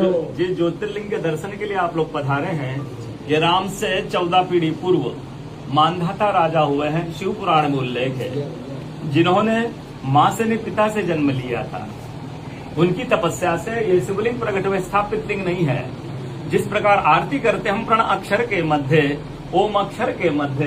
जिस ज्योतिर्लिंग के दर्शन के लिए आप लोग पधारे हैं, ये राम से 14 पीढ़ी पूर्व मानधाता राजा हुए हैं। शिव पुराण में उल्लेख है, जिन्होंने मां से नहीं पिता से जन्म लिया था। उनकी तपस्या से ये शिवलिंग प्रकट हुए, स्थापित लिंग नहीं है। जिस प्रकार आरती करते हम प्रण अक्षर के मध्य, ओम अक्षर के मध्य,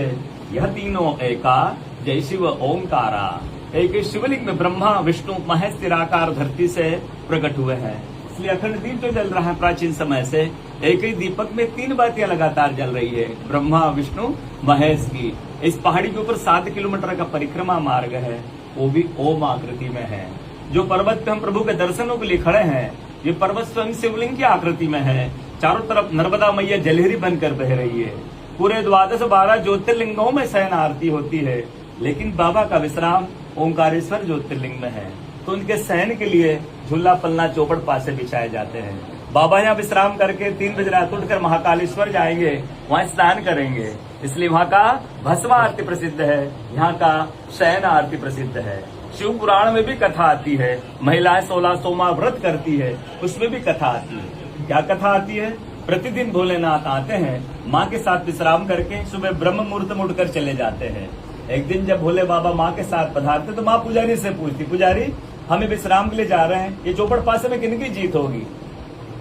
यह तीनों एका जय शिव ओंकारा। एक शिवलिंग में ब्रह्मा विष्णु महेश निराकार धरती से प्रकट हुए हैं। इसलिए अखंड दीप जो जल रहा है प्राचीन समय से, एक ही दीपक में 3 बातियां लगातार जल रही है, ब्रह्मा विष्णु महेश की। इस पहाड़ी के ऊपर 7 किलोमीटर का परिक्रमा मार्ग है, वो भी ओम आकृति में है। जो पर्वत पे हम प्रभु के दर्शनों के लिए खड़े हैं, ये पर्वत स्वयं शिवलिंग की आकृति में है। चारों तरफ नर्मदा मैया जलहरी बनकर बह रही है। पूरे 12 ज्योतिर्लिंगों में शयन आरती होती है, लेकिन बाबा का विश्राम ओंकारेश्वर ज्योतिर्लिंग में है। तो उनके शयन के लिए झूला पलना चौपड़ पासे बिछाए जाते हैं। बाबा यहाँ विश्राम करके 3 बजे रात उठकर महाकालेश्वर जाएंगे, वहाँ स्नान करेंगे। इसलिए वहाँ का भस्म आरती प्रसिद्ध है, यहाँ का शयन आरती प्रसिद्ध है। शिव पुराण में भी कथा आती है, महिलाएं 16 सोमवार व्रत करती है, उसमें भी कथा आती है। क्या कथा आती है? प्रतिदिन भोलेनाथ आते हैं, माँ के साथ विश्राम करके सुबह ब्रह्म मुहूर्त में उठकर चले जाते हैं। एक दिन जब भोले बाबा माँ के साथ पधारते तो माँ पुजारी से पूछती, पुजारी हमें विश्राम के लिए जा रहे हैं, ये चौपड़ पासे में किनकी जीत होगी?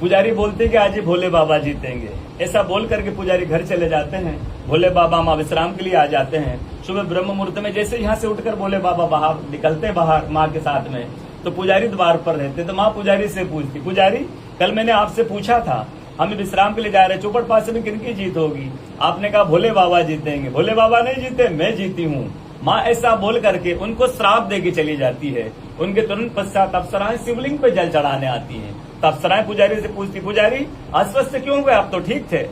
पुजारी बोलते कि आज ही भोले बाबा जीतेंगे। ऐसा बोल करके पुजारी घर चले जाते हैं। भोले बाबा माँ विश्राम के लिए आ जाते हैं। सुबह ब्रह्म मुहूर्त में जैसे यहाँ से उठकर भोले बाबा बाहर निकलते बाहर माँ के साथ में, तो पुजारी द्वार पर रहते। तो माँ पुजारी से पूछती, पुजारी कल मैंने आपसे पूछा था, हमें विश्राम के लिए जा रहे, चौपड़ पासे में किनकी जीत होगी? आपने कहा भोले बाबा जीतेंगे। भोले बाबा नहीं जीते, मैं जीती हूँ। माँ ऐसा बोल करके उनको श्राप देके चली जाती है। उनके तुरंत पश्चात अप्सराएं शिवलिंग पे जल चढ़ाने आती हैं। तो अप्सराएं पुजारी से पूछती, पुजारी अस्वस्थ क्यों हुए, आप तो ठीक थे?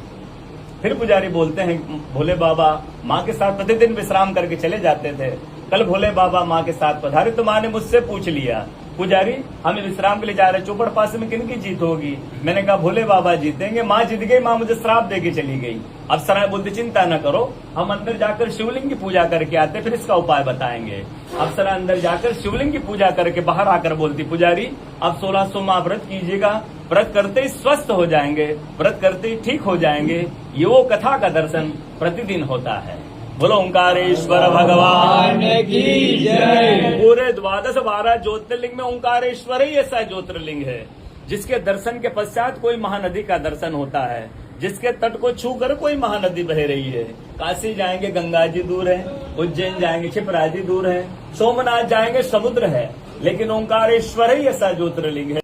फिर पुजारी बोलते हैं, भोले बाबा माँ के साथ प्रतिदिन विश्राम करके चले जाते थे, कल भोले बाबा माँ के साथ पधारे तो माँ ने मुझसे पूछ लिया, पुजारी हमें विश्राम के लिए जा रहे, चौपड़ पासे में किनकी जीत होगी? मैंने कहा भोले बाबा जीतेंगे। माँ जीत गई, माँ मुझे श्राप देके चली गई। अब सराय बोलते, चिंता न करो, हम अंदर जाकर शिवलिंग की पूजा करके आते, फिर इसका उपाय बताएंगे। अब सराय अंदर जाकर शिवलिंग की पूजा करके बाहर आकर बोलती, पुजारी अब 16 सोमवार व्रत कीजिएगा, व्रत करते ही स्वस्थ हो जाएंगे, व्रत करते ही ठीक हो जाएंगे। ये वो कथा का दर्शन प्रतिदिन होता है। बोलो ओंकारेश्वर भगवान की जय। पूरे 12 ज्योतिर्लिंग में ओंकारेश्वर ही ऐसा ज्योतिर्लिंग है जिसके दर्शन के पश्चात कोई महानदी का दर्शन होता है, जिसके तट को छू कर कोई महानदी बह रही है। काशी जाएंगे गंगा जी दूर है, उज्जैन जाएंगे क्षिप्रा जी दूर है, सोमनाथ जाएंगे समुद्र है, लेकिन ओंकारेश्वर ही ऐसा ज्योतिर्लिंग है